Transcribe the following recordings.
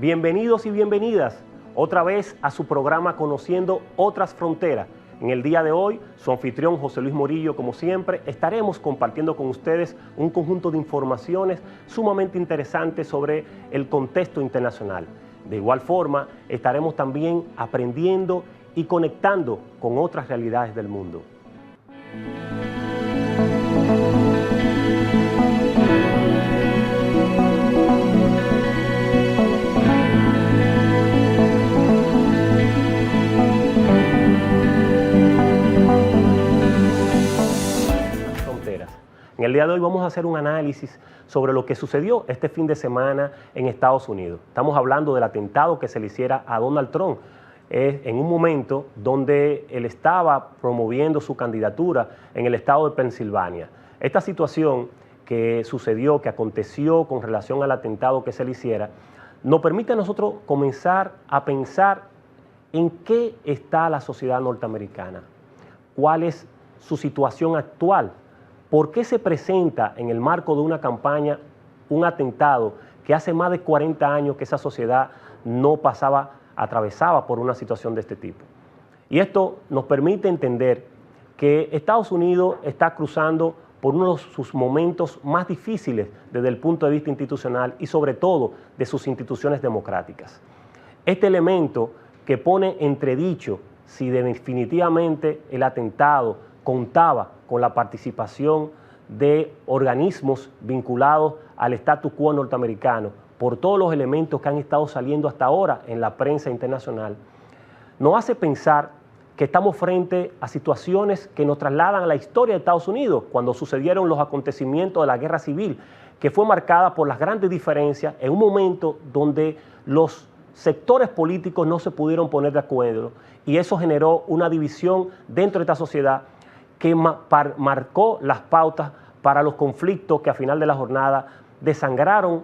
Bienvenidos y bienvenidas otra vez a su programa Conociendo Otras Fronteras. En el día de hoy, su anfitrión José Luis Morillo, como siempre, estaremos compartiendo con ustedes un conjunto de informaciones sumamente interesantes sobre el contexto internacional. De igual forma, estaremos también aprendiendo y conectando con otras realidades del mundo. En el día de hoy vamos a hacer un análisis sobre lo que sucedió este fin de semana en Estados Unidos. Estamos hablando del atentado que se le hiciera a Donald Trump en un momento donde él estaba promoviendo su candidatura en el estado de Pensilvania. Esta situación que sucedió, que aconteció con relación al atentado que se le hiciera, nos permite a nosotros comenzar a pensar en qué está la sociedad norteamericana, cuál es su situación actual. ¿Por qué se presenta en el marco de una campaña un atentado que hace más de 40 años que esa sociedad no atravesaba por una situación de este tipo? Y esto nos permite entender que Estados Unidos está cruzando por uno de sus momentos más difíciles desde el punto de vista institucional y sobre todo de sus instituciones democráticas. Este elemento que pone entredicho si definitivamente el atentado contaba con la participación de organismos vinculados al status quo norteamericano por todos los elementos que han estado saliendo hasta ahora en la prensa internacional, nos hace pensar que estamos frente a situaciones que nos trasladan a la historia de Estados Unidos cuando sucedieron los acontecimientos de la Guerra Civil, que fue marcada por las grandes diferencias en un momento donde los sectores políticos no se pudieron poner de acuerdo y eso generó una división dentro de esta sociedad que marcó las pautas para los conflictos que a final de la jornada desangraron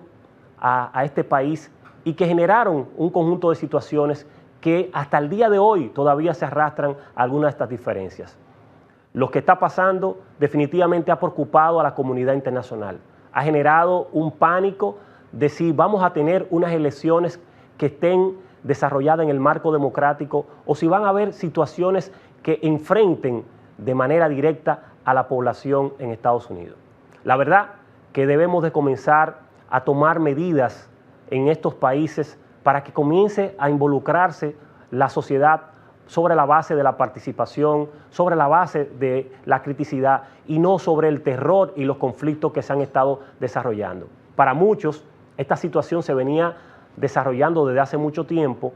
a este país y que generaron un conjunto de situaciones que hasta el día de hoy todavía se arrastran algunas de estas diferencias. Lo que está pasando definitivamente ha preocupado a la comunidad internacional, ha generado un pánico de si vamos a tener unas elecciones que estén desarrolladas en el marco democrático o si van a haber situaciones que enfrenten de manera directa a la población en Estados Unidos. La verdad que debemos de comenzar a tomar medidas en estos países para que comience a involucrarse la sociedad sobre la base de la participación, sobre la base de la criticidad y no sobre el terror y los conflictos que se han estado desarrollando. Para muchos, esta situación se venía desarrollando desde hace mucho tiempo,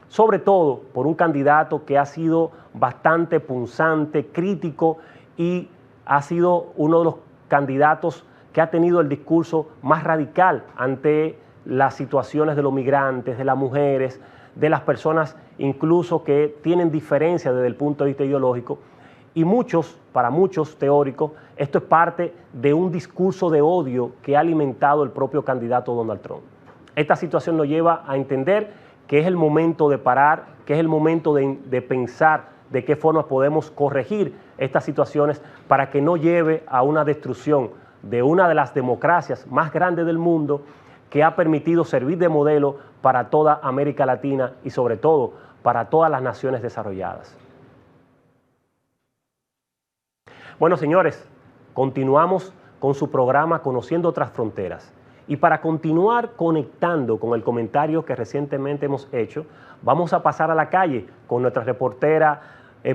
sobre todo por un candidato que ha sido bastante punzante, crítico y ha sido uno de los candidatos que ha tenido el discurso más radical ante las situaciones de los migrantes, de las mujeres, de las personas incluso que tienen diferencias desde el punto de vista ideológico y para muchos teóricos, esto es parte de un discurso de odio que ha alimentado el propio candidato Donald Trump. Esta situación nos lleva a entender que es el momento de parar, que es el momento de pensar de qué forma podemos corregir estas situaciones para que no lleve a una destrucción de una de las democracias más grandes del mundo que ha permitido servir de modelo para toda América Latina y sobre todo para todas las naciones desarrolladas. Bueno, señores, continuamos con su programa Conociendo Otras Fronteras. Y para continuar conectando con el comentario que recientemente hemos hecho, vamos a pasar a la calle con nuestra reportera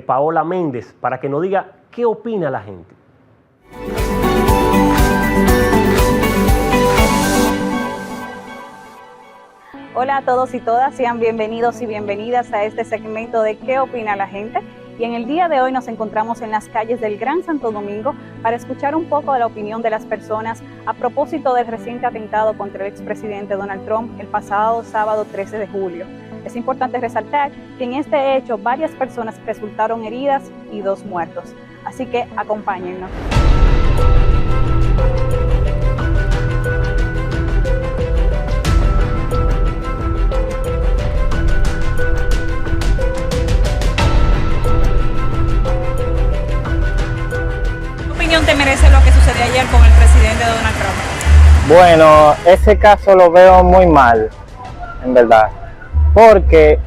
Paola Méndez para que nos diga qué opina la gente. Hola a todos y todas, sean bienvenidos y bienvenidas a este segmento de ¿Qué opina la gente? Y en el día de hoy nos encontramos en las calles del Gran Santo Domingo para escuchar un poco de la opinión de las personas a propósito del reciente atentado contra el expresidente Donald Trump el pasado sábado 13 de julio. Es importante resaltar que en este hecho varias personas resultaron heridas y 2 muertos. Así que acompáñennos. ¿Te merece lo que sucedió ayer con el presidente Donald Trump? Bueno, ese caso lo veo muy mal. en verdad, porque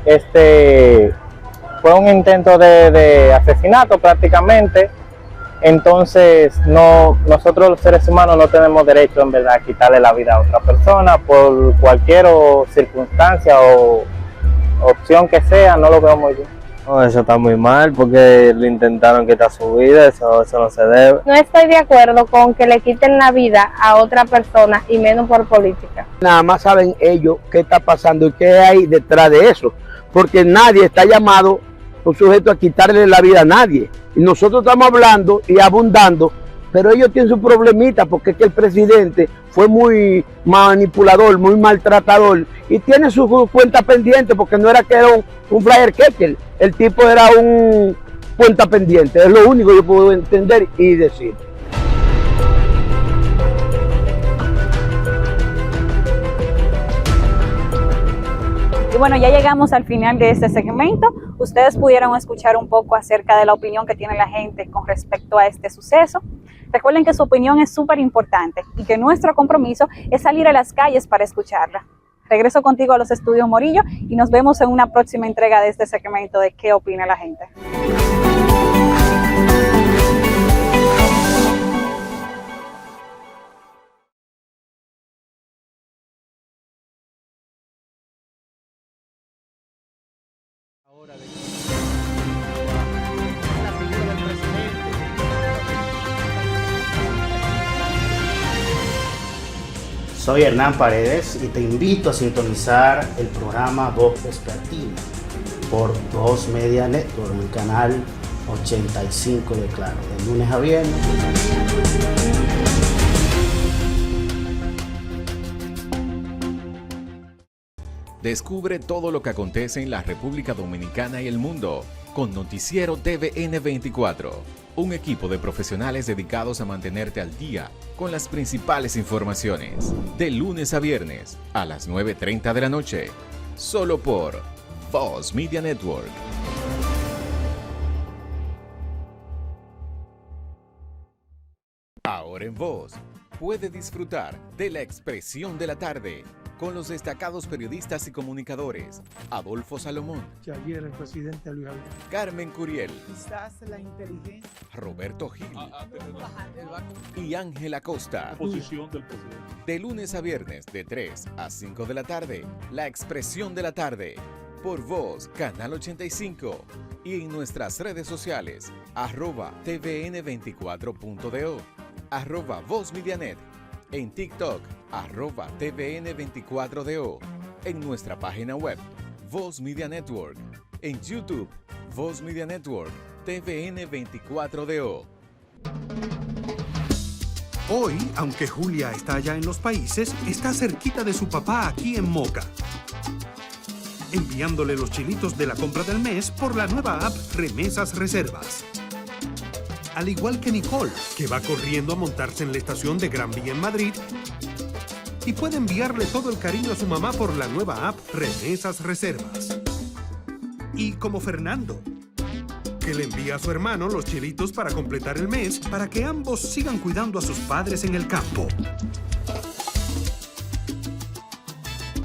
fue un intento de asesinato prácticamente. Entonces nosotros los seres humanos no tenemos derecho en verdad a quitarle la vida a otra persona por cualquier circunstancia o opción que sea. No lo veo muy bien. No, eso está muy mal porque le intentaron quitar su vida, eso no se debe. No estoy de acuerdo con que le quiten la vida a otra persona y menos por política. Nada más saben ellos qué está pasando y qué hay detrás de eso, porque nadie está llamado o sujeto a quitarle la vida a nadie. Y nosotros estamos hablando y abundando, pero ellos tienen su problemita porque es que el presidente fue muy manipulador, muy maltratador y tiene su cuenta pendiente porque no era que era un flyer catcher, el tipo era un cuenta pendiente, es lo único que yo puedo entender y decir. Y bueno, ya llegamos al final de este segmento. Ustedes pudieron escuchar un poco acerca de la opinión que tiene la gente con respecto a este suceso. Recuerden que su opinión es súper importante y que nuestro compromiso es salir a las calles para escucharla. Regreso contigo a los estudios Morillo y nos vemos en una próxima entrega de este segmento de ¿Qué opina la gente? Soy Hernán Paredes y te invito a sintonizar el programa Voz Vespertina por Voz Media Network, en el canal 85 de Claro, de lunes a viernes. Descubre todo lo que acontece en la República Dominicana y el mundo con Noticiero TVN 24, un equipo de profesionales dedicados a mantenerte al día con las principales informaciones, de lunes a viernes a las 9:30 de la noche, solo por Voz Media Network. Ahora en Voz, puede disfrutar de La Expresión de la Tarde con los destacados periodistas y comunicadores Adolfo Salomón, ayer el presidente Luis Abinader, Carmen Curiel, quizás la inteligencia, Roberto Gil y Ángela Costa. posición del presidente. De lunes a viernes de 3 a 5 de la tarde, La Expresión de la Tarde, por Voz, Canal 85 y en nuestras redes sociales, @tvn24.do, @VozMediaNet, en TikTok, @tvn24do, en nuestra página web, Voz Media Network, en YouTube, Voz Media Network, TVN24DO. Hoy, aunque Julia está allá en los países, está cerquita de su papá aquí en Moca, enviándole los chilitos de la compra del mes por la nueva app Remesas Reservas. Al igual que Nicole, que va corriendo a montarse en la estación de Gran Vía en Madrid y puede enviarle todo el cariño a su mamá por la nueva app Remesas Reservas. Y como Fernando, que le envía a su hermano los chilitos para completar el mes para que ambos sigan cuidando a sus padres en el campo.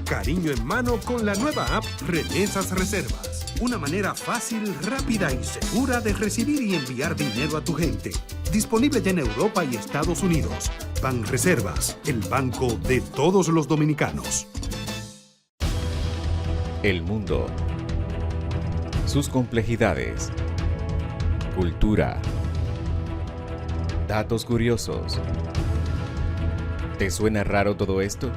Cariño en mano con la nueva app Remesas Reservas. Una manera fácil, rápida y segura de recibir y enviar dinero a tu gente. Disponible ya en Europa y Estados Unidos. Banreservas, el banco de todos los dominicanos. El mundo, sus complejidades, cultura, datos curiosos. ¿Te suena raro todo esto?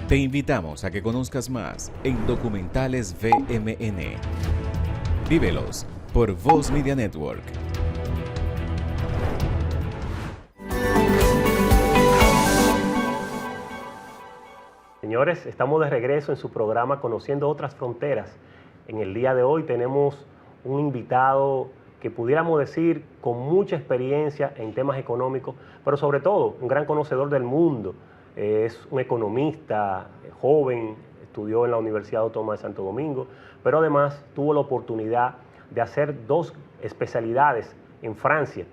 Te invitamos a que conozcas más en Documentales VMN. Vívelos por Voz Media Network. Señores, estamos de regreso en su programa Conociendo Otras Fronteras. En el día de hoy tenemos un invitado que pudiéramos decir con mucha experiencia en temas económicos, pero sobre todo un gran conocedor del mundo. Es un economista joven, estudió en la Universidad Autónoma de Santo Domingo, pero además tuvo la oportunidad de hacer 2 especialidades en Francia.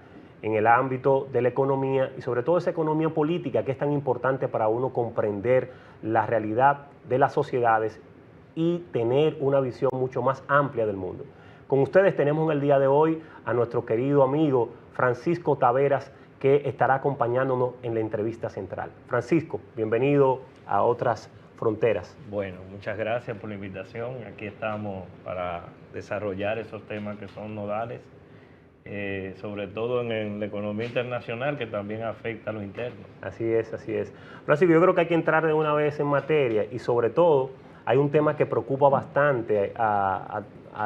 en el ámbito de la economía y sobre todo esa economía política que es tan importante para uno comprender la realidad de las sociedades y tener una visión mucho más amplia del mundo. Con ustedes tenemos en el día de hoy a nuestro querido amigo Francisco Taveras, que estará acompañándonos en la entrevista central. Francisco, bienvenido a Otras Fronteras. Bueno, muchas gracias por la invitación. Aquí estamos para desarrollar esos temas que son nodales, sobre todo en la economía internacional, que también afecta a lo interno. Así es, así es. Francisco, yo creo que hay que entrar de una vez en materia y sobre todo hay un tema que preocupa bastante a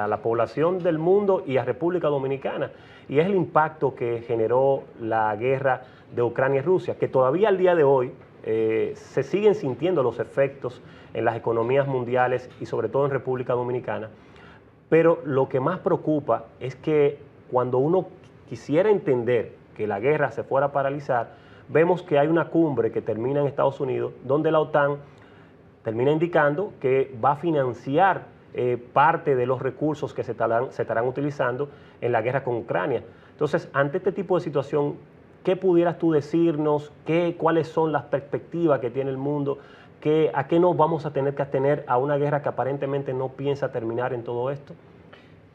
la población del mundo y a República Dominicana, y es el impacto que generó la guerra de Ucrania y Rusia, que todavía al día de hoy se siguen sintiendo los efectos en las economías mundiales y sobre todo en República Dominicana. Pero lo que más preocupa es que cuando uno quisiera entender que la guerra se fuera a paralizar, vemos que hay una cumbre que termina en Estados Unidos, donde la OTAN termina indicando que va a financiar parte de los recursos que se estarán utilizando en la guerra con Ucrania. Entonces, ante este tipo de situación, ¿qué pudieras tú decirnos? ¿Cuáles son las perspectivas que tiene el mundo? ¿A qué nos vamos a tener que atener a una guerra que aparentemente no piensa terminar en todo esto?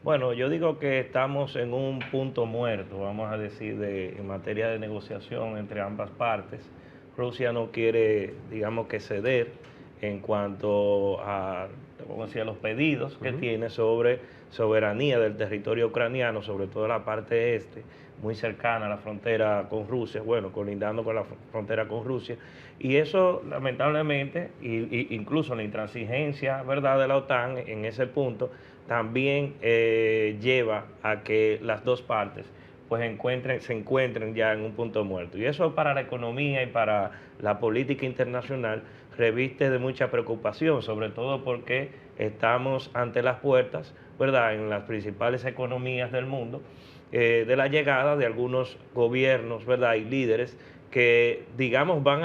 Bueno, yo digo que estamos en un punto muerto, vamos a decir, en materia de negociación entre ambas partes. Rusia no quiere, digamos, que ceder en cuanto a, vamos a decir, a los pedidos que tiene sobre soberanía del territorio ucraniano, sobre todo la parte este, muy cercana a la frontera con Rusia, bueno, colindando con la frontera con Rusia, y eso lamentablemente, incluso la intransigencia, ¿verdad?, de la OTAN en ese punto, también lleva a que las dos partes pues se encuentren ya en un punto muerto. Y eso para la economía y para la política internacional reviste de mucha preocupación, sobre todo porque estamos ante las puertas, ¿verdad?, en las principales economías del mundo, de la llegada de algunos gobiernos, ¿verdad?, y líderes que, digamos, van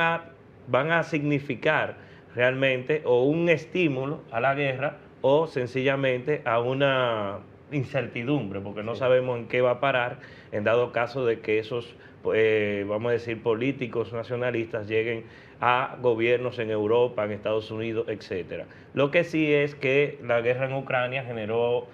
a significar realmente o un estímulo a la guerra o sencillamente a una incertidumbre, porque no sabemos en qué va a parar en dado caso de que esos, vamos a decir, políticos nacionalistas lleguen a gobiernos en Europa, en Estados Unidos, etcétera. Lo que sí es que la guerra en Ucrania generó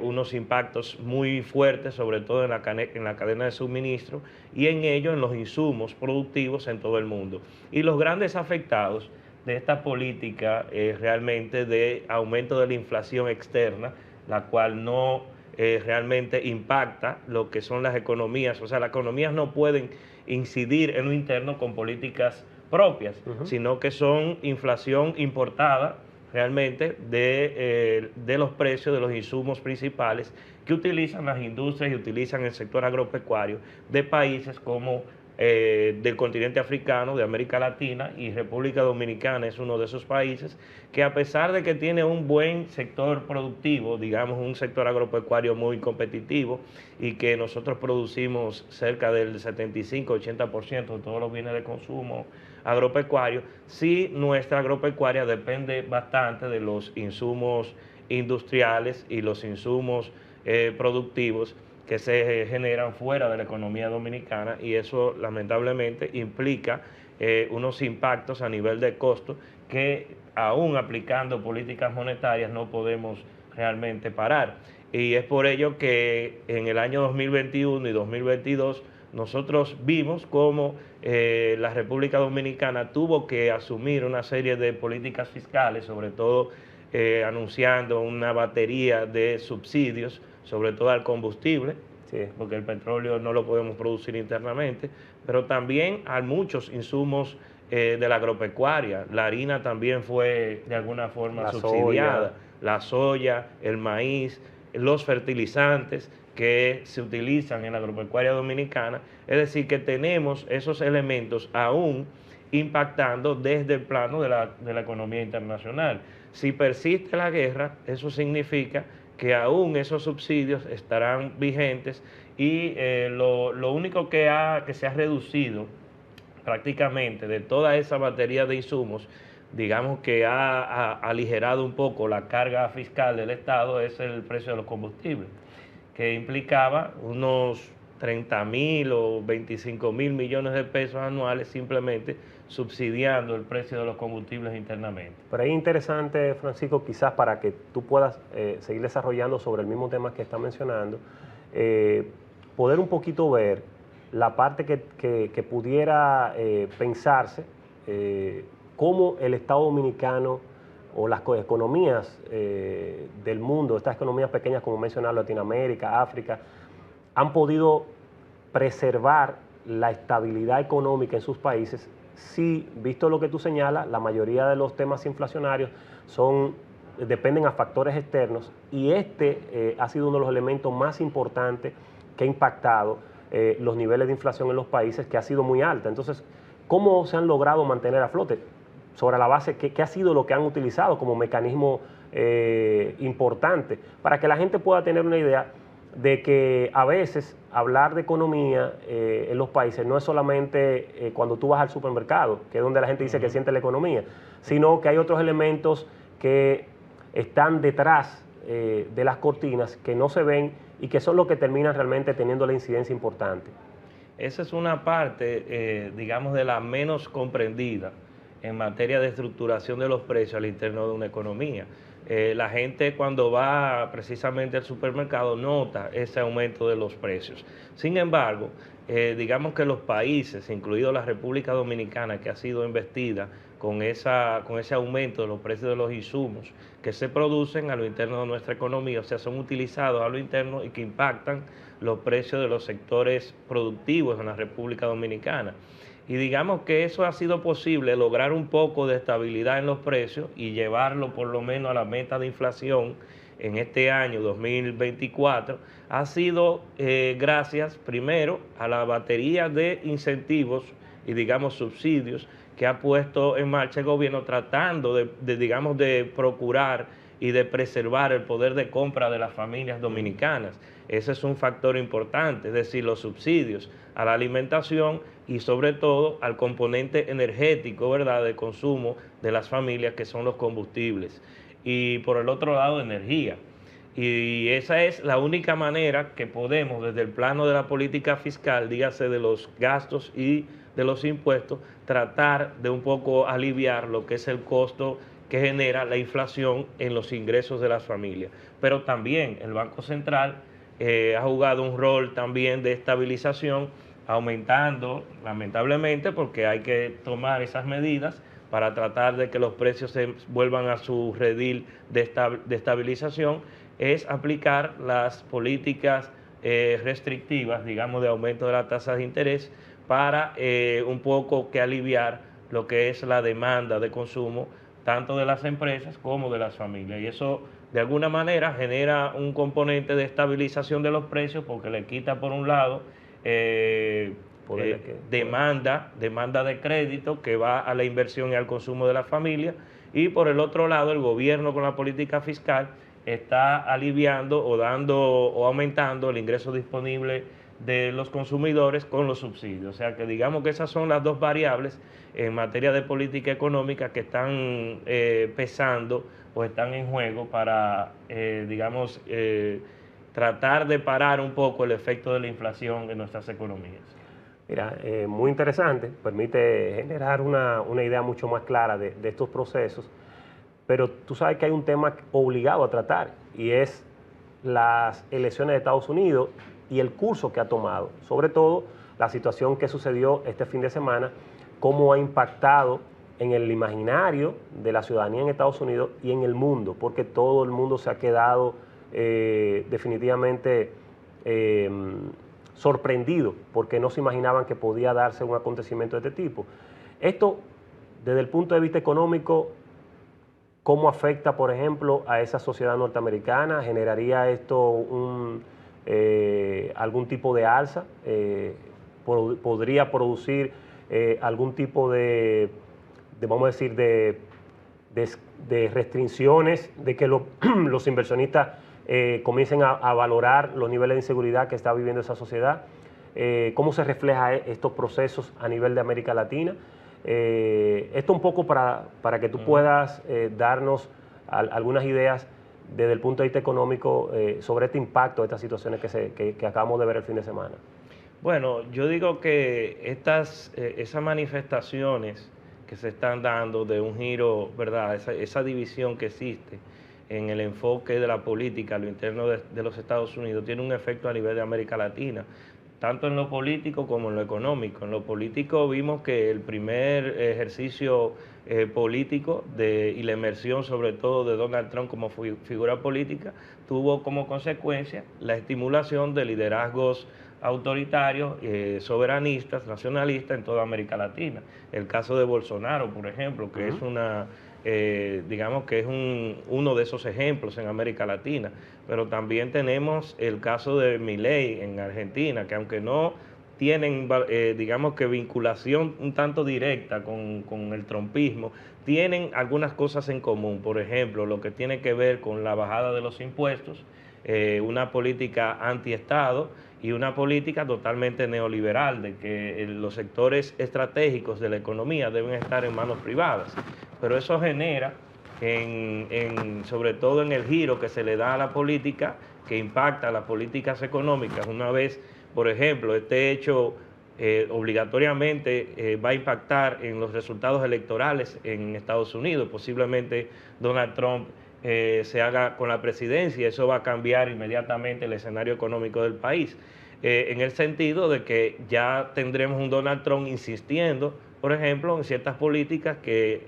unos impactos muy fuertes, sobre todo en la cadena de suministro y en ello en los insumos productivos en todo el mundo. Y los grandes afectados de esta política realmente de aumento de la inflación externa, la cual no realmente impacta lo que son las economías. O sea, las economías no pueden incidir en lo interno con políticas propias, sino que son inflación importada realmente de los precios de los insumos principales que utilizan las industrias y utilizan el sector agropecuario de países como del continente africano, de América Latina, y República Dominicana es uno de esos países que, a pesar de que tiene un buen sector productivo, digamos un sector agropecuario muy competitivo, y que nosotros producimos cerca del 75-80% de todos los bienes de consumo agropecuario, sí nuestra agropecuaria depende bastante de los insumos industriales y los insumos productivos que se generan fuera de la economía dominicana, y eso lamentablemente implica unos impactos a nivel de costo que, aún aplicando políticas monetarias, no podemos realmente parar. Y es por ello que en el año 2021 y 2022 nosotros vimos cómo la República Dominicana tuvo que asumir una serie de políticas fiscales, sobre todo anunciando una batería de subsidios, sobre todo al combustible, porque el petróleo no lo podemos producir internamente, pero también a muchos insumos de la agropecuaria. La harina también fue de alguna forma subsidiada, la soya, el maíz, los fertilizantes que se utilizan en la agropecuaria dominicana. Es decir, que tenemos esos elementos aún impactando desde el plano de la economía internacional. Si persiste la guerra, eso significa que aún esos subsidios estarán vigentes, y lo único que se ha reducido prácticamente de toda esa batería de insumos, digamos que ha aligerado un poco la carga fiscal del Estado, es el precio de los combustibles, que implicaba unos 30.000 o 25.000 millones de pesos anuales simplemente subsidiando el precio de los combustibles internamente. Pero ahí interesante, Francisco, quizás para que tú puedas seguir desarrollando sobre el mismo tema que está mencionando, poder un poquito ver la parte que pudiera pensarse, cómo el Estado Dominicano o las economías del mundo, estas economías pequeñas como mencionar Latinoamérica, África, han podido preservar la estabilidad económica en sus países. Sí, visto lo que tú señalas, la mayoría de los temas inflacionarios dependen a factores externos y ha sido uno de los elementos más importantes que ha impactado los niveles de inflación en los países, que ha sido muy alta. Entonces, ¿cómo se han logrado mantener a flote? Sobre la base, ¿qué ha sido lo que han utilizado como mecanismo importante? Para que la gente pueda tener una idea de que a veces hablar de economía en los países no es solamente cuando tú vas al supermercado, que es donde la gente dice que siente la economía, sino que hay otros elementos que están detrás de las cortinas, que no se ven y que son los que terminan realmente teniendo la incidencia importante. Esa es una parte, digamos, de la menos comprendida en materia de estructuración de los precios al interno de una economía. La gente cuando va precisamente al supermercado nota ese aumento de los precios. Sin embargo, digamos que los países, incluido la República Dominicana, que ha sido investida con ese aumento de los precios de los insumos que se producen a lo interno de nuestra economía, o sea, son utilizados a lo interno y que impactan los precios de los sectores productivos en la República Dominicana. Y digamos que eso ha sido posible, lograr un poco de estabilidad en los precios y llevarlo por lo menos a la meta de inflación en este año 2024, ha sido gracias primero a la batería de incentivos y digamos subsidios que ha puesto en marcha el gobierno tratando de procurar y de preservar el poder de compra de las familias dominicanas. Ese es un factor importante, es decir, los subsidios a la alimentación y sobre todo al componente energético, ¿verdad?, de consumo de las familias, que son los combustibles. Y por el otro lado, energía. Y esa es la única manera que podemos, desde el plano de la política fiscal, dígase de los gastos y de los impuestos, tratar de un poco aliviar lo que es el costo que genera la inflación en los ingresos de las familias. Pero también el Banco Central ha jugado un rol también de estabilización, aumentando, lamentablemente, porque hay que tomar esas medidas para tratar de que los precios se vuelvan a su redil de estabilización, es aplicar las políticas restrictivas, digamos, de aumento de la tasa de interés para un poco que aliviar lo que es la demanda de consumo tanto de las empresas como de las familias. Y eso, de alguna manera, genera un componente de estabilización de los precios porque le quita, por un lado, demanda de crédito que va a la inversión y al consumo de la familia, y por el otro lado el gobierno con la política fiscal está aliviando o aumentando el ingreso disponible de los consumidores con los subsidios. O sea que digamos que esas son las dos variables en materia de política económica que están pesando o están en juego para, tratar de parar un poco el efecto de la inflación en nuestras economías. Mira, muy interesante, permite generar una idea mucho más clara de estos procesos, pero tú sabes que hay un tema obligado a tratar y es las elecciones de Estados Unidos y el curso que ha tomado, sobre todo la situación que sucedió este fin de semana, cómo ha impactado en el imaginario de la ciudadanía en Estados Unidos y en el mundo, porque todo el mundo se ha quedado definitivamente sorprendido, porque no se imaginaban que podía darse un acontecimiento de este tipo. Esto, desde el punto de vista económico, ¿cómo afecta, por ejemplo, a esa sociedad norteamericana? ¿Generaría esto algún tipo de alza? ¿Podría producir algún tipo de vamos a decir, de restricciones, de que los inversionistas comiencen a valorar los niveles de inseguridad que está viviendo esa sociedad? ¿Cómo se refleja estos procesos a nivel de América Latina? Esto un poco para que tú puedas darnos algunas ideas desde el punto de vista económico sobre este impacto de estas situaciones que acabamos de ver el fin de semana. Bueno, yo digo que esas manifestaciones que se están dando de un giro, ¿verdad? Esa división que existe en el enfoque de la política a lo interno de los Estados Unidos tiene un efecto a nivel de América Latina, tanto en lo político como en lo económico. En lo político vimos que el primer ejercicio político y la emersión sobre todo de Donald Trump como figura política tuvo como consecuencia la estimulación de liderazgos autoritarios, soberanistas, nacionalistas en toda América Latina. El caso de Bolsonaro, por ejemplo, que es digamos que es uno de esos ejemplos en América Latina, pero también tenemos el caso de Milei en Argentina, que aunque no tienen, digamos que vinculación un tanto directa con el trumpismo, tienen algunas cosas en común. Por ejemplo, lo que tiene que ver con la bajada de los impuestos, una política antiestado y una política totalmente neoliberal, de que los sectores estratégicos de la economía deben estar en manos privadas. Pero eso genera, sobre todo en el giro que se le da a la política, que impacta a las políticas económicas. Una vez, por ejemplo, este hecho obligatoriamente va a impactar en los resultados electorales en Estados Unidos. Posiblemente Donald Trump se haga con la presidencia, eso va a cambiar inmediatamente el escenario económico del país, en el sentido de que ya tendremos un Donald Trump insistiendo, por ejemplo, en ciertas políticas que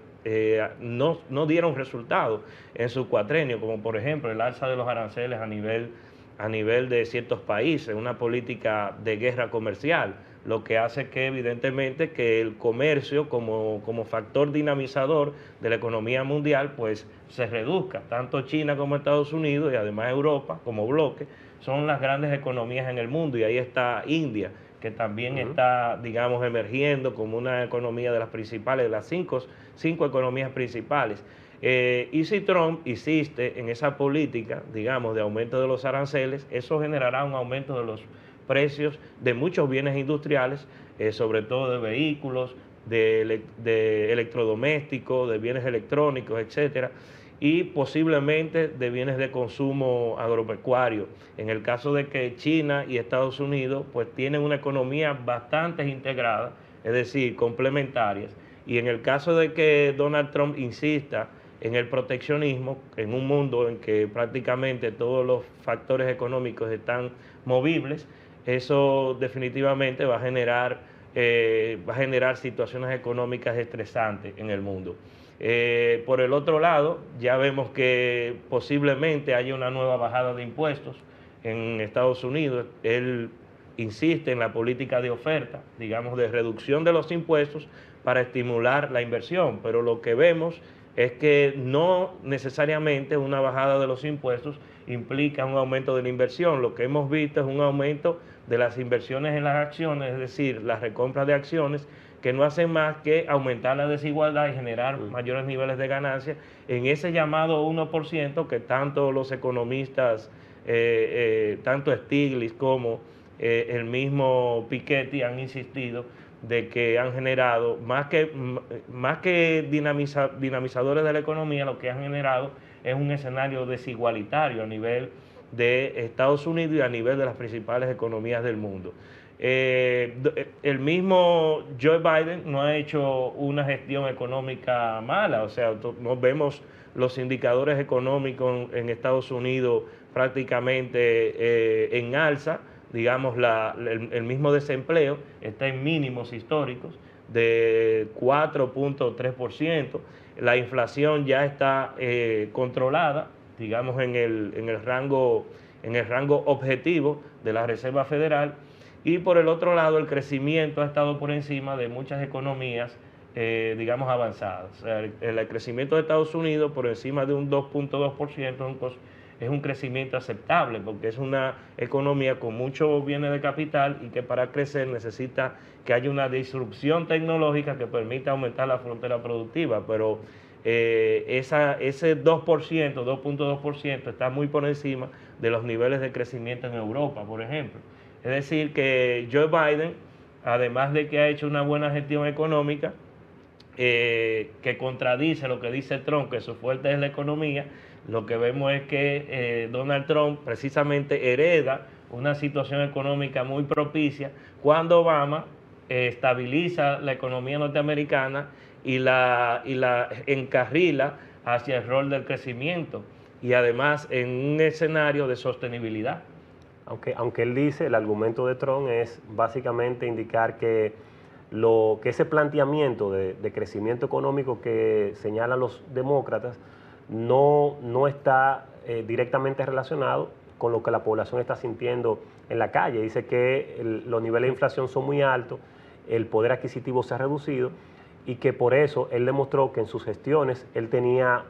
no dieron resultado en su cuatrenio, como por ejemplo el alza de los aranceles a nivel de ciertos países, una política de guerra comercial, lo que hace que evidentemente que el comercio como factor dinamizador de la economía mundial pues se reduzca. Tanto China como Estados Unidos y además Europa como bloque son las grandes economías en el mundo, y ahí está India, que también está, digamos, emergiendo como una economía de las principales, de las cinco economías principales. Y si Trump insiste en esa política, digamos, de aumento de los aranceles, eso generará un aumento de los precios de muchos bienes industriales, sobre todo de vehículos, de electrodomésticos, de bienes electrónicos, etcétera, y posiblemente de bienes de consumo agropecuario. En el caso de que China y Estados Unidos pues tienen una economía bastante integrada, es decir, complementarias, y en el caso de que Donald Trump insista en el proteccionismo, en un mundo en que prácticamente todos los factores económicos están movibles, eso definitivamente va a generar situaciones económicas estresantes en el mundo. Por el otro lado, ya vemos que posiblemente haya una nueva bajada de impuestos en Estados Unidos. Él insiste en la política de oferta, digamos, de reducción de los impuestos para estimular la inversión, pero lo que vemos es que no necesariamente una bajada de los impuestos implica un aumento de la inversión. Lo que hemos visto es un aumento de las inversiones en las acciones, es decir, las recompras de acciones, que no hacen más que aumentar la desigualdad y generar mayores niveles de ganancia en ese llamado 1% que tanto los economistas, tanto Stiglitz como el mismo Piketty han insistido de que han generado, más que dinamizadores de la economía, lo que han generado es un escenario desigualitario a nivel de Estados Unidos y a nivel de las principales economías del mundo. El mismo Joe Biden no ha hecho una gestión económica mala, o sea, no vemos los indicadores económicos en Estados Unidos prácticamente en alza. Digamos, el mismo desempleo está en mínimos históricos de 4.3%, la inflación ya está controlada, digamos, en el rango objetivo de la Reserva Federal, y por el otro lado el crecimiento ha estado por encima de muchas economías, digamos, avanzadas. O sea, el crecimiento de Estados Unidos por encima de un 2.2% es un crecimiento aceptable, porque es una economía con muchos bienes de capital y que para crecer necesita que haya una disrupción tecnológica que permita aumentar la frontera productiva, pero ese 2.2% está muy por encima de los niveles de crecimiento en Europa, por ejemplo. Es decir, que Joe Biden, además de que ha hecho una buena gestión económica, que contradice lo que dice Trump, que su fuerte es la economía, lo que vemos es que Donald Trump precisamente hereda una situación económica muy propicia, cuando Obama estabiliza la economía norteamericana y la encarrila hacia el rol del crecimiento y además en un escenario de sostenibilidad. Aunque él dice, el argumento de Trump es básicamente indicar que ese planteamiento de crecimiento económico que señalan los demócratas no está directamente relacionado con lo que la población está sintiendo en la calle. Dice que los niveles de inflación son muy altos, el poder adquisitivo se ha reducido y que por eso él demostró que en sus gestiones él tenía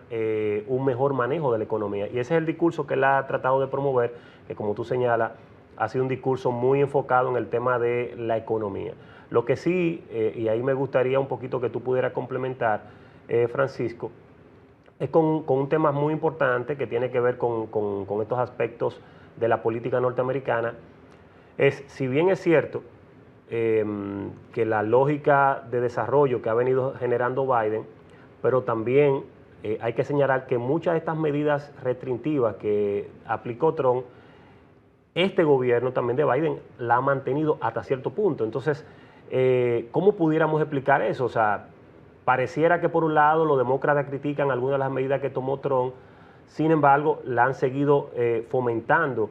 un mejor manejo de la economía. Y ese es el discurso que él ha tratado de promover, que como tú señalas, ha sido un discurso muy enfocado en el tema de la economía. Lo que sí, y ahí me gustaría un poquito que tú pudieras complementar, Francisco, es con un tema muy importante que tiene que ver con estos aspectos de la política norteamericana. Si bien es cierto que la lógica de desarrollo que ha venido generando Biden, pero también hay que señalar que muchas de estas medidas restrictivas que aplicó Trump, este gobierno también de Biden la ha mantenido hasta cierto punto. Entonces, ¿cómo pudiéramos explicar eso? O sea, pareciera que por un lado los demócratas critican algunas de las medidas que tomó Trump, sin embargo, la han seguido fomentando,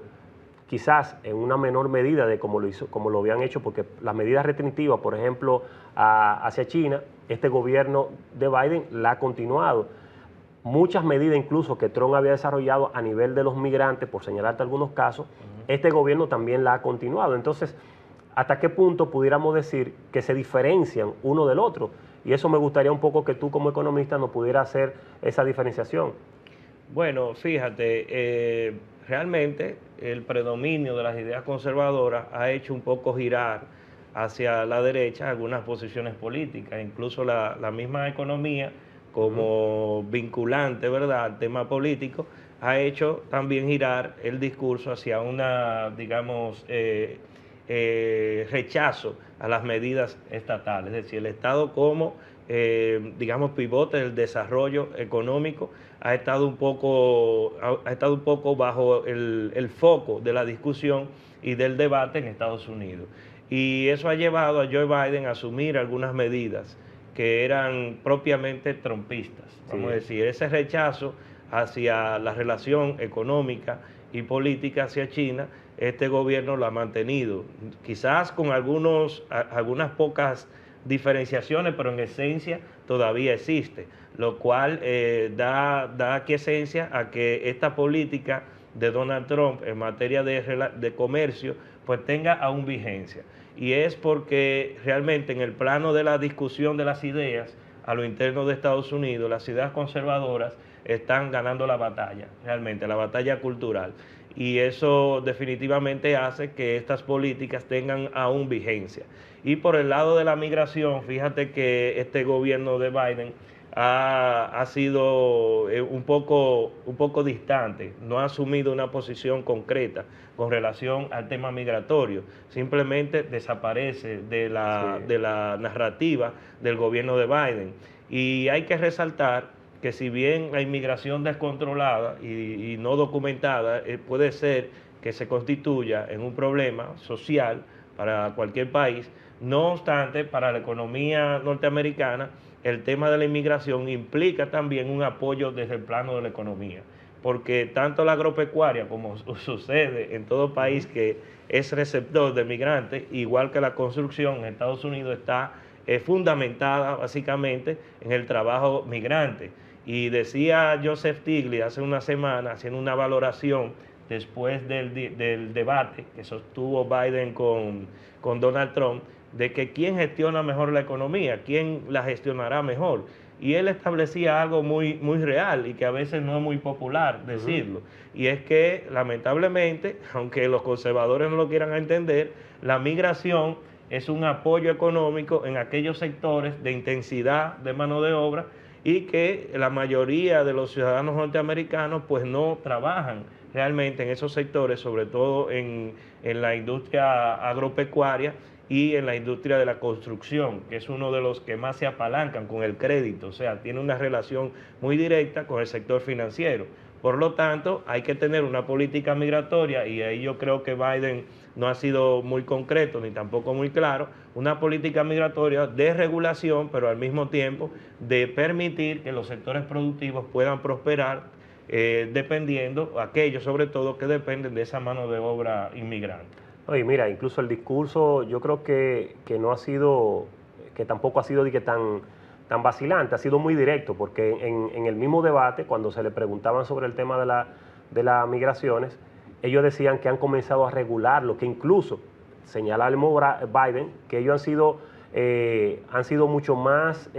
quizás en una menor medida de como lo habían hecho, porque las medidas restrictivas, por ejemplo, hacia China, este gobierno de Biden la ha continuado. Muchas medidas incluso que Trump había desarrollado a nivel de los migrantes, por señalarte algunos casos, este gobierno también la ha continuado. Entonces, ¿hasta qué punto pudiéramos decir que se diferencian uno del otro? Y eso me gustaría un poco que tú como economista nos pudieras hacer esa diferenciación. Bueno, fíjate, realmente el predominio de las ideas conservadoras ha hecho un poco girar hacia la derecha algunas posiciones políticas, incluso la misma economía como vinculante, ¿verdad?, al tema político, ha hecho también girar el discurso hacia una, digamos, rechazo a las medidas estatales, es decir, el Estado como, digamos, pivote del desarrollo económico ha estado un poco bajo el foco de la discusión y del debate en Estados Unidos. Y eso ha llevado a Joe Biden a asumir algunas medidas que eran propiamente trumpistas, vamos a decir, ese rechazo hacia la relación económica y política hacia China, este gobierno lo ha mantenido, quizás con algunas pocas diferenciaciones, pero en esencia todavía existe, lo cual da aquiescencia a que esta política de Donald Trump en materia de comercio pues tenga aún vigencia. Y es porque realmente en el plano de la discusión de las ideas a lo interno de Estados Unidos, las ideas conservadoras están ganando la batalla, realmente, la batalla cultural. Y eso definitivamente hace que estas políticas tengan aún vigencia. Y por el lado de la migración, fíjate que este gobierno de Biden ha sido un poco distante, no ha asumido una posición concreta con relación al tema migratorio, simplemente desaparece de la narrativa del gobierno de Biden. Y hay que resaltar que si bien la inmigración descontrolada y no documentada puede ser que se constituya en un problema social para cualquier país, no obstante, para la economía norteamericana, el tema de la inmigración implica también un apoyo desde el plano de la economía, porque tanto la agropecuaria, como sucede en todo país que es receptor de migrantes, igual que la construcción en Estados Unidos está fundamentada básicamente en el trabajo migrante. Y decía Joseph Stiglitz hace una semana, haciendo una valoración después del debate que sostuvo Biden con Donald Trump, de que quién gestiona mejor la economía, quién la gestionará mejor. Y él establecía algo muy real y que a veces no es muy popular decirlo. Y es que, lamentablemente, aunque los conservadores no lo quieran entender, la migración es un apoyo económico en aquellos sectores de intensidad de mano de obra y que la mayoría de los ciudadanos norteamericanos pues no trabajan realmente en esos sectores, sobre todo en la industria agropecuaria y en la industria de la construcción, que es uno de los que más se apalancan con el crédito, o sea, tiene una relación muy directa con el sector financiero. Por lo tanto, hay que tener una política migratoria, y ahí yo creo que Biden no ha sido muy concreto ni tampoco muy claro, una política migratoria de regulación, pero al mismo tiempo de permitir que los sectores productivos puedan prosperar, dependiendo, aquellos sobre todo que dependen de esa mano de obra inmigrante. Oye, mira, incluso el discurso yo creo que no ha sido, que tampoco ha sido de que tan vacilante, ha sido muy directo, porque en el mismo debate, cuando se le preguntaban sobre el tema de las migraciones, ellos decían que han comenzado a regularlo, que incluso señala el mismo Biden que ellos han sido mucho más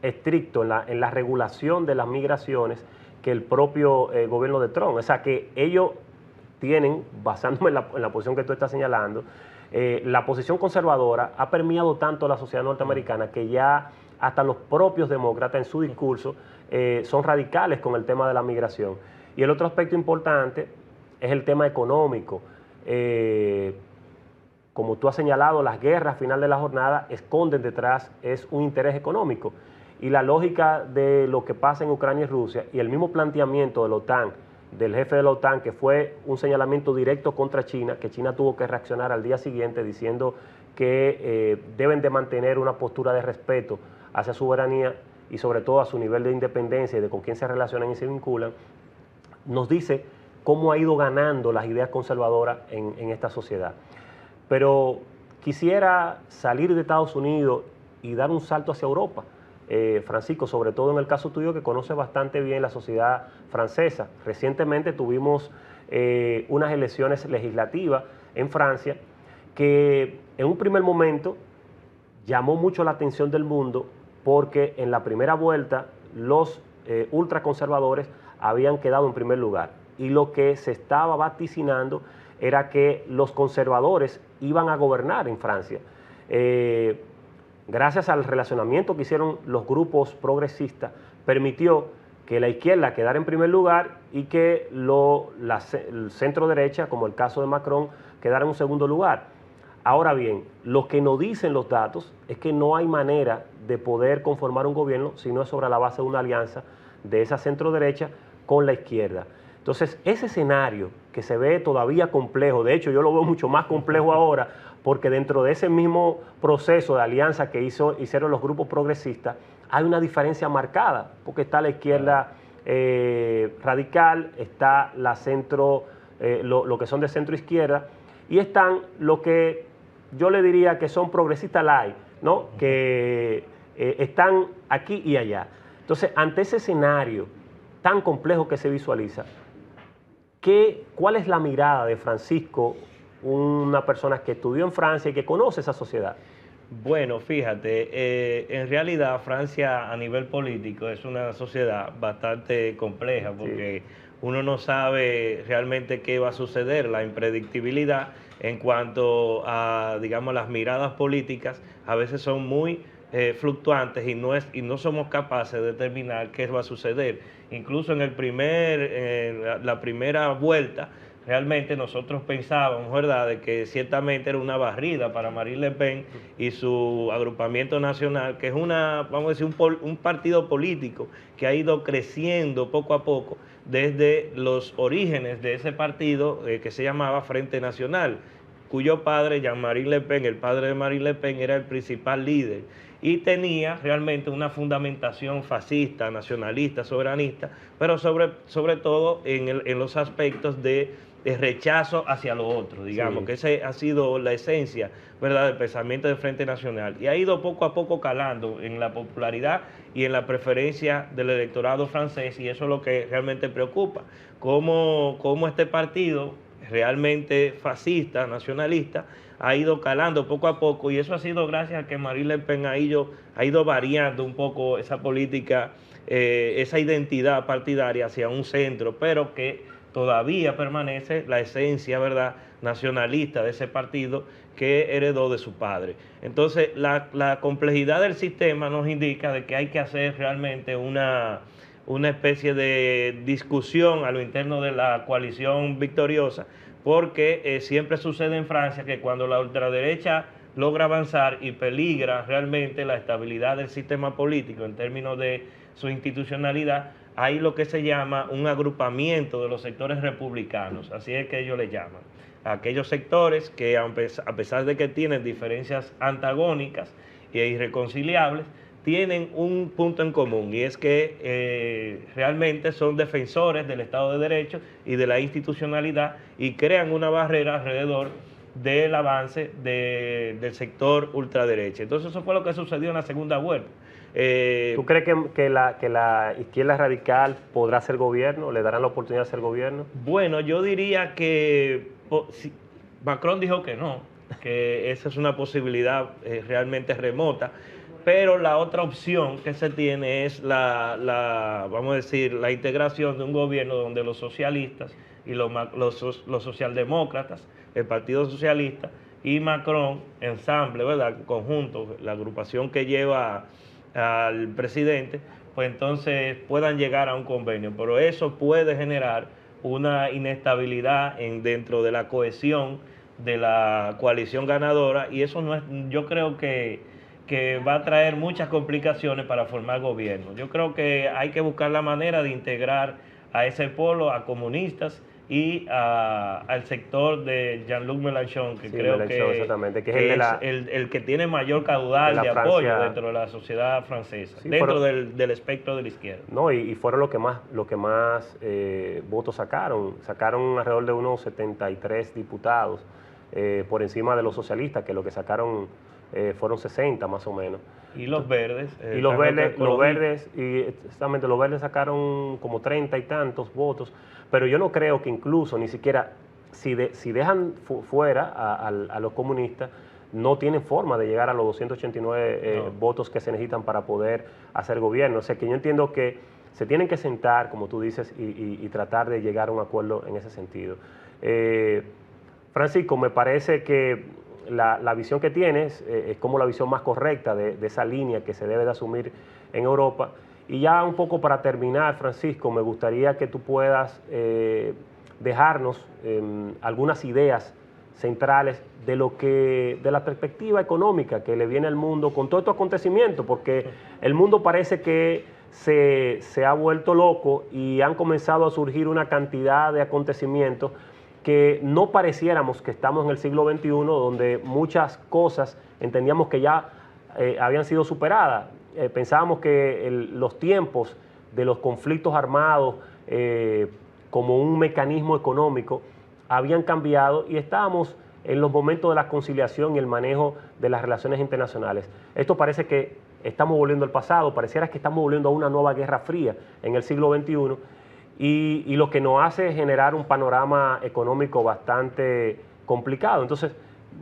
estrictos en la regulación de las migraciones que el propio gobierno de Trump. O sea, que ellos tienen, basándome en la posición que tú estás señalando, la posición conservadora ha permeado tanto a la sociedad norteamericana que ya hasta los propios demócratas en su discurso son radicales con el tema de la migración. Y el otro aspecto importante es el tema económico. Como tú has señalado, las guerras al final de la jornada esconden detrás es un interés económico. Y la lógica de lo que pasa en Ucrania y Rusia y el mismo planteamiento de la OTAN, del jefe de la OTAN, que fue un señalamiento directo contra China, que China tuvo que reaccionar al día siguiente diciendo que deben de mantener una postura de respeto hacia su soberanía y sobre todo a su nivel de independencia y de con quién se relacionan y se vinculan, nos dice cómo ha ido ganando las ideas conservadoras en esta sociedad. Pero quisiera salir de Estados Unidos y dar un salto hacia Europa. Francisco, sobre todo en el caso tuyo que conoces bastante bien la sociedad francesa. Recientemente tuvimos unas elecciones legislativas en Francia que en un primer momento llamó mucho la atención del mundo porque en la primera vuelta los ultraconservadores habían quedado en primer lugar y lo que se estaba vaticinando era que los conservadores iban a gobernar en Francia. Gracias al relacionamiento que hicieron los grupos progresistas, permitió que la izquierda quedara en primer lugar y que el centro derecha, como el caso de Macron, quedara en un segundo lugar. Ahora bien, lo que nos dicen los datos es que no hay manera de poder conformar un gobierno si no es sobre la base de una alianza de esa centro derecha con la izquierda. Entonces, ese escenario que se ve todavía complejo, de hecho yo lo veo mucho más complejo ahora, porque dentro de ese mismo proceso de alianza que hicieron los grupos progresistas, hay una diferencia marcada, porque está la izquierda radical, está la centro, lo que son de centro izquierda, y están lo que yo le diría que son progresistas light, ¿no? Que están aquí y allá. Entonces, ante ese escenario tan complejo que se visualiza, ¿cuál es la mirada de Francisco, una persona que estudió en Francia y que conoce esa sociedad? Bueno, fíjate, en realidad Francia a nivel político es una sociedad bastante compleja porque uno no sabe realmente qué va a suceder, la impredictibilidad en cuanto a, digamos, las miradas políticas a veces son muy fluctuantes y no somos capaces de determinar qué va a suceder. Incluso en la primera vuelta, realmente nosotros pensábamos, ¿verdad?, de que ciertamente era una barrida para Marine Le Pen y su agrupamiento nacional, que es vamos a decir, un partido político que ha ido creciendo poco a poco desde los orígenes de ese partido que se llamaba Frente Nacional, cuyo padre, Jean-Marie Le Pen, el padre de Marine Le Pen, era el principal líder y tenía realmente una fundamentación fascista, nacionalista, soberanista, pero sobre todo en los aspectos de rechazo hacia lo otro, digamos, que esa ha sido la esencia, ¿verdad?, del pensamiento del Frente Nacional. Y ha ido poco a poco calando en la popularidad y en la preferencia del electorado francés, y eso es lo que realmente preocupa, cómo este partido realmente fascista, nacionalista, ha ido calando poco a poco, y eso ha sido gracias a que Marine Le Pen ha ido variando un poco esa política, esa identidad partidaria hacia un centro, pero que todavía permanece la esencia, ¿verdad?, nacionalista de ese partido que heredó de su padre. Entonces, la complejidad del sistema nos indica de que hay que hacer realmente una especie de discusión a lo interno de la coalición victoriosa, porque siempre sucede en Francia que cuando la ultraderecha logra avanzar y peligra realmente la estabilidad del sistema político en términos de su institucionalidad, hay lo que se llama un agrupamiento de los sectores republicanos, así es que ellos le llaman. Aquellos sectores que a pesar de que tienen diferencias antagónicas e irreconciliables, tienen un punto en común, y es que realmente son defensores del Estado de Derecho y de la institucionalidad, y crean una barrera alrededor del avance del sector ultraderecha. Entonces eso fue lo que sucedió en la segunda vuelta. ¿Tú crees que la izquierda radical podrá hacer gobierno? ¿Le darán la oportunidad de hacer gobierno? Bueno, yo diría que Macron dijo que no, que esa es una posibilidad realmente remota, pero la otra opción que se tiene es vamos a decir, la integración de un gobierno donde los socialistas y los socialdemócratas, el Partido Socialista y Macron, ensamble, ¿verdad?, conjunto, la agrupación que lleva al presidente, pues entonces puedan llegar a un convenio. Pero eso puede generar una inestabilidad dentro de la cohesión de la coalición ganadora, y eso no es, yo creo que va a traer muchas complicaciones para formar gobierno. Yo creo que hay que buscar la manera de integrar a ese polo, a comunistas y al sector de Jean-Luc Mélenchon, que creo que es el que tiene mayor caudal de apoyo dentro de la sociedad francesa, sí, dentro del espectro de la izquierda. No, y fueron lo que más votos sacaron. Sacaron alrededor de unos 73 diputados por encima de los socialistas, que lo que sacaron fueron 60 más o menos. Y los verdes. Y los verdes sacaron como 30 y tantos votos, pero yo no creo que incluso ni siquiera si dejan fuera a los comunistas, no tienen forma de llegar a los 289 votos que se necesitan para poder hacer gobierno. O sea que yo entiendo que se tienen que sentar, como tú dices, y tratar de llegar a un acuerdo en ese sentido. Francisco, me parece que la visión que tienes es como la visión más correcta de esa línea que se debe de asumir en Europa. Y ya un poco para terminar, Francisco, me gustaría que tú puedas dejarnos algunas ideas centrales de la perspectiva económica que le viene al mundo con todo estos acontecimientos, porque el mundo parece que se ha vuelto loco y han comenzado a surgir una cantidad de acontecimientos que no pareciéramos que estamos en el siglo XXI, donde muchas cosas entendíamos que ya habían sido superadas. Pensábamos que los tiempos de los conflictos armados como un mecanismo económico habían cambiado y estábamos en los momentos de la conciliación y el manejo de las relaciones internacionales. Esto parece que estamos volviendo al pasado, pareciera que estamos volviendo a una nueva guerra fría en el siglo XXI, y lo que nos hace es generar un panorama económico bastante complicado. Entonces,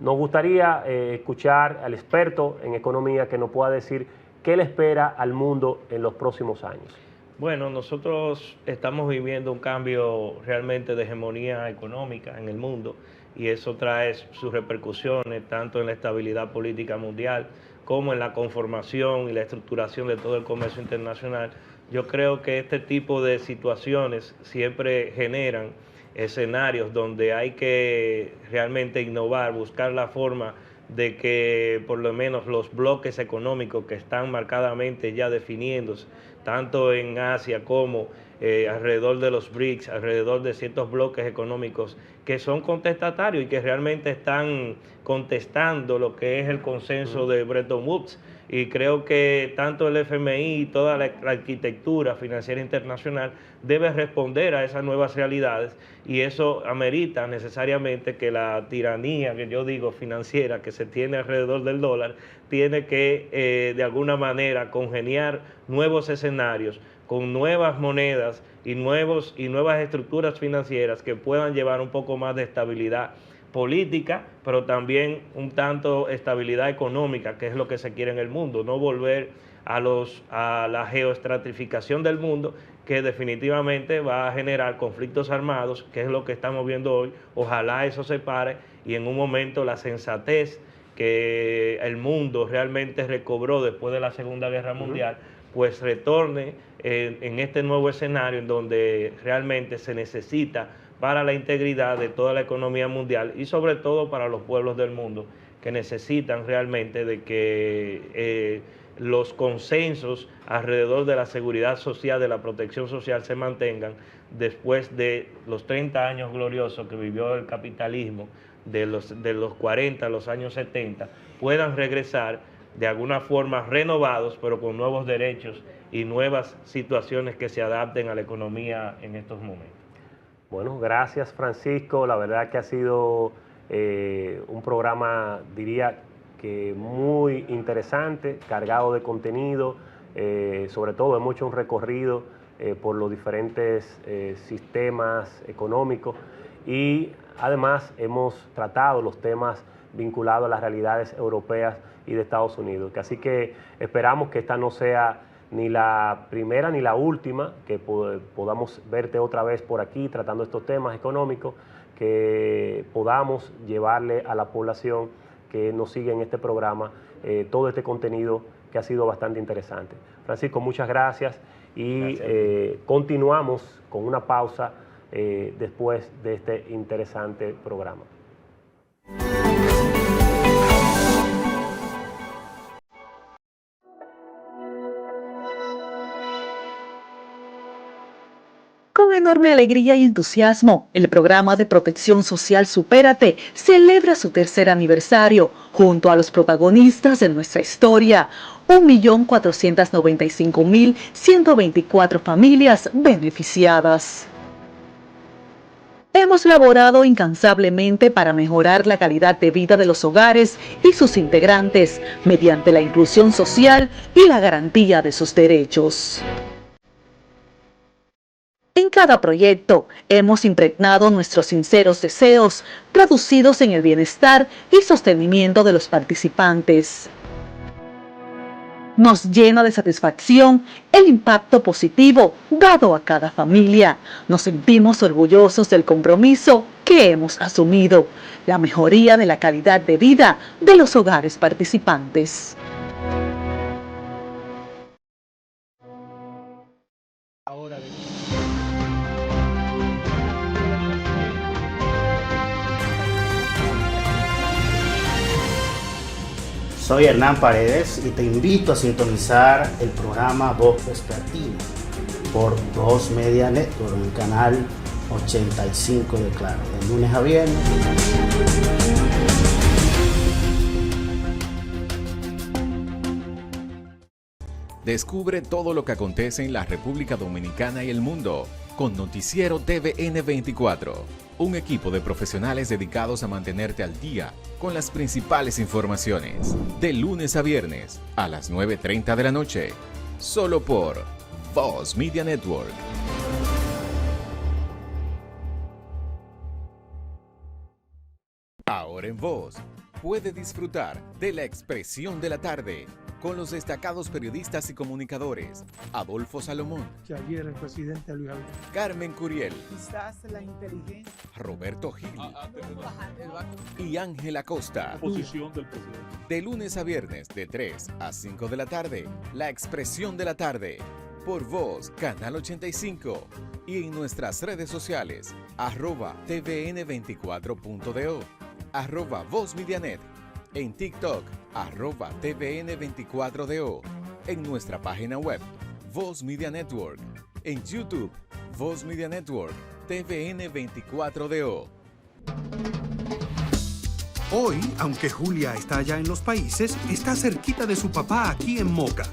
nos gustaría escuchar al experto en economía que nos pueda decir qué le espera al mundo en los próximos años. Bueno, nosotros estamos viviendo un cambio realmente de hegemonía económica en el mundo, y eso trae sus repercusiones tanto en la estabilidad política mundial como en la conformación y la estructuración de todo el comercio internacional. Yo creo que este tipo de situaciones siempre generan escenarios donde hay que realmente innovar, buscar la forma de que por lo menos los bloques económicos que están marcadamente ya definiéndose, tanto en Asia como alrededor de los BRICS, alrededor de ciertos bloques económicos que son contestatarios y que realmente están contestando lo que es el consenso de Bretton Woods. Y creo que tanto el FMI y toda la arquitectura financiera internacional debe responder a esas nuevas realidades, y eso amerita necesariamente que la tiranía, que yo digo financiera, que se tiene alrededor del dólar, tiene que de alguna manera congeniar nuevos escenarios con nuevas monedas y nuevas estructuras financieras que puedan llevar un poco más de estabilidad política, pero también un tanto estabilidad económica, que es lo que se quiere en el mundo, no volver a la geoestratificación del mundo, que definitivamente va a generar conflictos armados, que es lo que estamos viendo hoy. Ojalá eso se pare y en un momento la sensatez que el mundo realmente recobró después de la Segunda Guerra Mundial, pues retorne en este nuevo escenario en donde realmente se necesita para la integridad de toda la economía mundial y sobre todo para los pueblos del mundo, que necesitan realmente de que los consensos alrededor de la seguridad social, de la protección social se mantengan después de los 30 años gloriosos que vivió el capitalismo, de los 40 a los años 70, puedan regresar de alguna forma renovados, pero con nuevos derechos y nuevas situaciones que se adapten a la economía en estos momentos. Bueno, gracias Francisco, la verdad que ha sido un programa, diría que muy interesante, cargado de contenido, sobre todo hemos hecho un recorrido por los diferentes sistemas económicos y además hemos tratado los temas vinculados a las realidades europeas y de Estados Unidos. Así que esperamos que esta no sea ni la primera ni la última, que podamos verte otra vez por aquí tratando estos temas económicos, que podamos llevarle a la población que nos sigue en este programa todo este contenido que ha sido bastante interesante. Francisco, muchas gracias y continuamos con una pausa después de este interesante programa. Con enorme alegría y entusiasmo, el programa de protección social Supérate celebra su tercer aniversario junto a los protagonistas de nuestra historia, 1.495.124 familias beneficiadas. Hemos laborado incansablemente para mejorar la calidad de vida de los hogares y sus integrantes mediante la inclusión social y la garantía de sus derechos. En cada proyecto hemos impregnado nuestros sinceros deseos, traducidos en el bienestar y sostenimiento de los participantes. Nos llena de satisfacción el impacto positivo dado a cada familia. Nos sentimos orgullosos del compromiso que hemos asumido, la mejoría de la calidad de vida de los hogares participantes. Soy Hernán Paredes y te invito a sintonizar el programa Voz Vespertina por 2 Media Network en el canal 85 de Claro, de lunes a viernes. Descubre todo lo que acontece en la República Dominicana y el mundo con Noticiero TVN 24, un equipo de profesionales dedicados a mantenerte al día con las principales informaciones, de lunes a viernes a las 9:30 de la noche, solo por Voz Media Network. Ahora en Voz, puede disfrutar de La Expresión de la Tarde con los destacados periodistas y comunicadores Adolfo Salomón, Que ayer el presidente Luis Abinader. Carmen Curiel, Quizás la inteligencia. Roberto Gil y Ángela Costa. Posición del presidente. De lunes a viernes de 3 a 5 de la tarde, La Expresión de la Tarde, por Voz, Canal 85 y en nuestras redes sociales, @tvn24.do, @VozMediaNet, en TikTok, @tvn24do, en nuestra página web, Voz Media Network, en YouTube, Voz Media Network, TVN24DO. Hoy, aunque Julia está allá en los países, está cerquita de su papá aquí en Moca,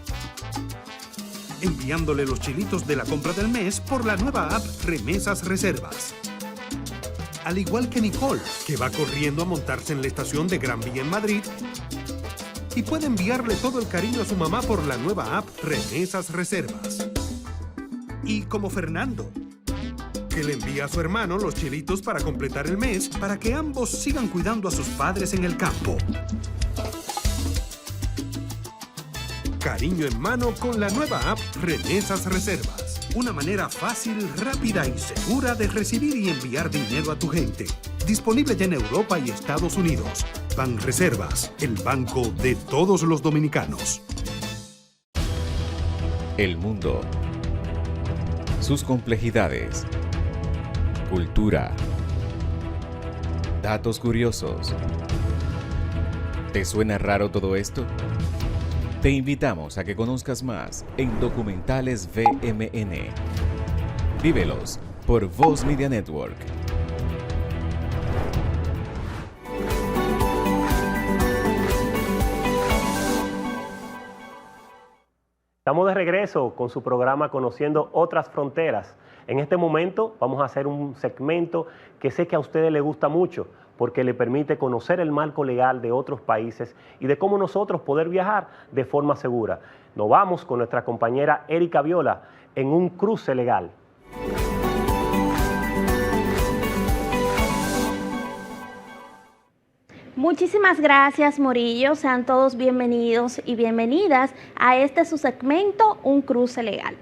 enviándole los chilitos de la compra del mes por la nueva app Remesas Reservas. Al igual que Nicole, que va corriendo a montarse en la estación de Gran Vía en Madrid, y puede enviarle todo el cariño a su mamá por la nueva app Remesas Reservas. Y como Fernando, que le envía a su hermano los chilitos para completar el mes, para que ambos sigan cuidando a sus padres en el campo. Cariño en mano con la nueva app Remesas Reservas. Una manera fácil, rápida y segura de recibir y enviar dinero a tu gente. Disponible ya en Europa y Estados Unidos. Banreservas, el banco de todos los dominicanos. El mundo, sus complejidades, cultura, datos curiosos. ¿Te suena raro todo esto? Te invitamos a que conozcas más en Documentales VMN. Vívelos por Voz Media Network. Estamos de regreso con su programa Conociendo Otras Fronteras. En este momento vamos a hacer un segmento que sé que a ustedes les gusta mucho porque le permite conocer el marco legal de otros países y de cómo nosotros poder viajar de forma segura. Nos vamos con nuestra compañera Erika Viola en un cruce legal. Muchísimas gracias, Morillo. Sean todos bienvenidos y bienvenidas a este su segmento, Un Cruce Legal.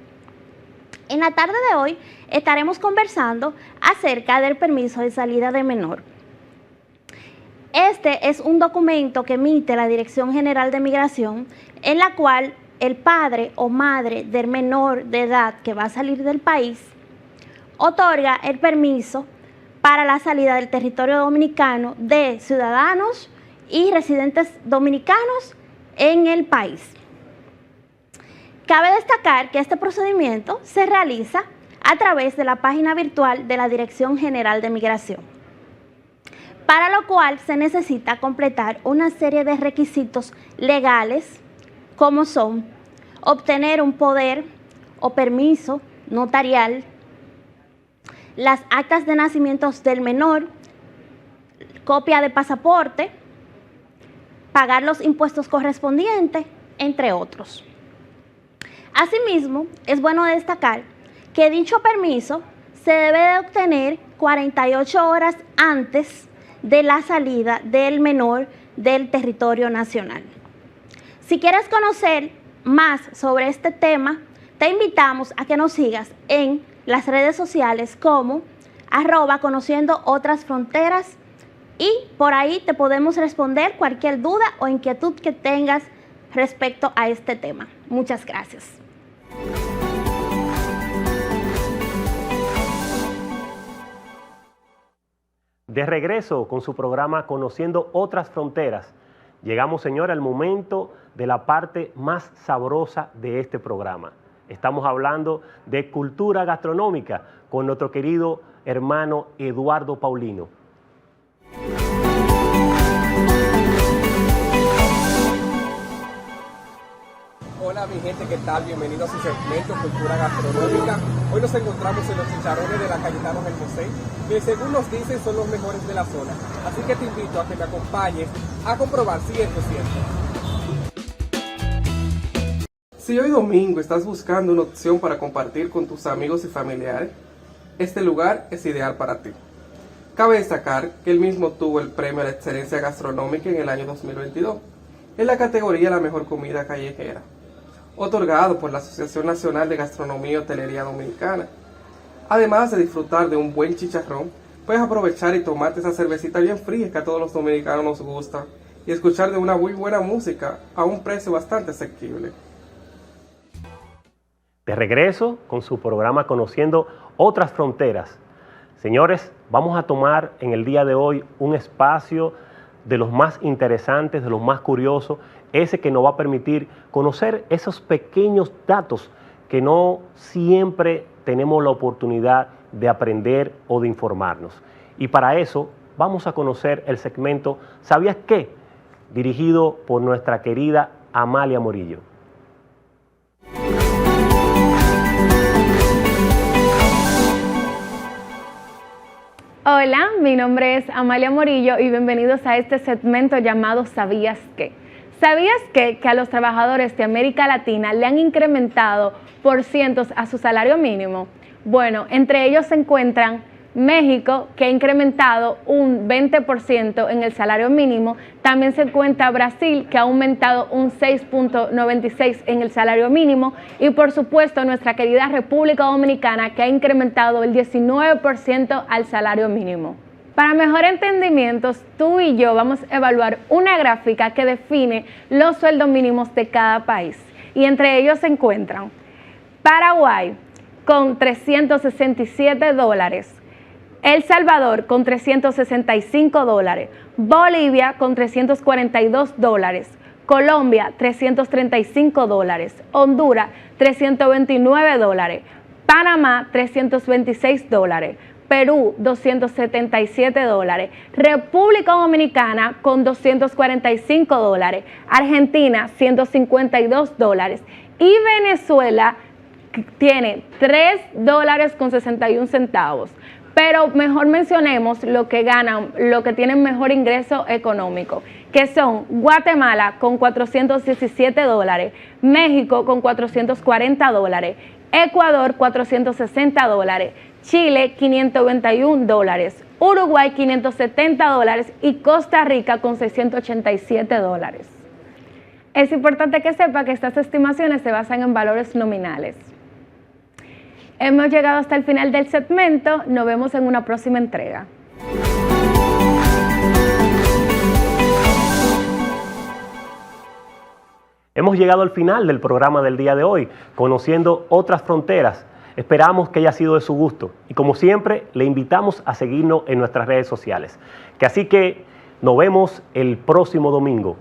En la tarde de hoy estaremos conversando acerca del permiso de salida de menor. Este es un documento que emite la Dirección General de Migración, en la cual el padre o madre del menor de edad que va a salir del país otorga el permiso para la salida del territorio dominicano de ciudadanos y residentes dominicanos en el país. Cabe destacar que este procedimiento se realiza a través de la página virtual de la Dirección General de Migración, para lo cual se necesita completar una serie de requisitos legales, como son obtener un poder o permiso notarial, las actas de nacimiento del menor, copia de pasaporte, pagar los impuestos correspondientes, entre otros. Asimismo, es bueno destacar que dicho permiso se debe de obtener 48 horas antes de la salida del menor del territorio nacional. Si quieres conocer más sobre este tema, te invitamos a que nos sigas en las redes sociales como @conociendoOtrasFronteras y por ahí te podemos responder cualquier duda o inquietud que tengas respecto a este tema. Muchas gracias. De regreso con su programa Conociendo Otras Fronteras. Llegamos, señora, al momento de la parte más sabrosa de este programa. Estamos hablando de cultura gastronómica con nuestro querido hermano Eduardo Paulino. Hola mi gente, ¿qué tal? Bienvenidos a su segmento Cultura Gastronómica. Hoy nos encontramos en los chicharrones de la Cayetano del José, que según nos dicen son los mejores de la zona. Así que te invito a que me acompañes a comprobar si esto es cierto. Si hoy domingo estás buscando una opción para compartir con tus amigos y familiares, este lugar es ideal para ti. Cabe destacar que él mismo tuvo el premio a la excelencia gastronómica en el año 2022, en la categoría La Mejor Comida Callejera, otorgado por la Asociación Nacional de Gastronomía y Hotelería Dominicana. Además de disfrutar de un buen chicharrón, puedes aprovechar y tomarte esa cervecita bien fría que a todos los dominicanos nos gusta y escuchar de una muy buena música a un precio bastante asequible. De regreso con su programa Conociendo Otras Fronteras. Señores, vamos a tomar en el día de hoy un espacio de los más interesantes, de los más curiosos, ese que nos va a permitir conocer esos pequeños datos que no siempre tenemos la oportunidad de aprender o de informarnos. Y para eso vamos a conocer el segmento ¿Sabías qué?, dirigido por nuestra querida Amalia Morillo. Hola, mi nombre es Amalia Morillo y bienvenidos a este segmento llamado ¿Sabías qué? ¿Sabías qué? Que a los trabajadores de América Latina le han incrementado por cientos a su salario mínimo. Bueno, entre ellos se encuentran México, que ha incrementado un 20% en el salario mínimo. También se encuentra Brasil, que ha aumentado un 6.96% en el salario mínimo. Y por supuesto nuestra querida República Dominicana, que ha incrementado el 19% al salario mínimo. Para mejor entendimiento, tú y yo vamos a evaluar una gráfica que define los sueldos mínimos de cada país. Y entre ellos se encuentran Paraguay con $367, El Salvador con $365, Bolivia con $342, Colombia, $335, Honduras, $329, Panamá, $326, Perú, $277, República Dominicana con $245, Argentina, $152 y Venezuela tiene $3.61. Pero mejor mencionemos lo que ganan, lo que tienen mejor ingreso económico, que son Guatemala con $417, México con $440, Ecuador $460, Chile $521, Uruguay $570 y Costa Rica con $687. Es importante que sepa que estas estimaciones se basan en valores nominales. Hemos llegado hasta el final del segmento, nos vemos en una próxima entrega. Hemos llegado al final del programa del día de hoy, conociendo otras fronteras. Esperamos que haya sido de su gusto y como siempre le invitamos a seguirnos en nuestras redes sociales. Así que nos vemos el próximo domingo.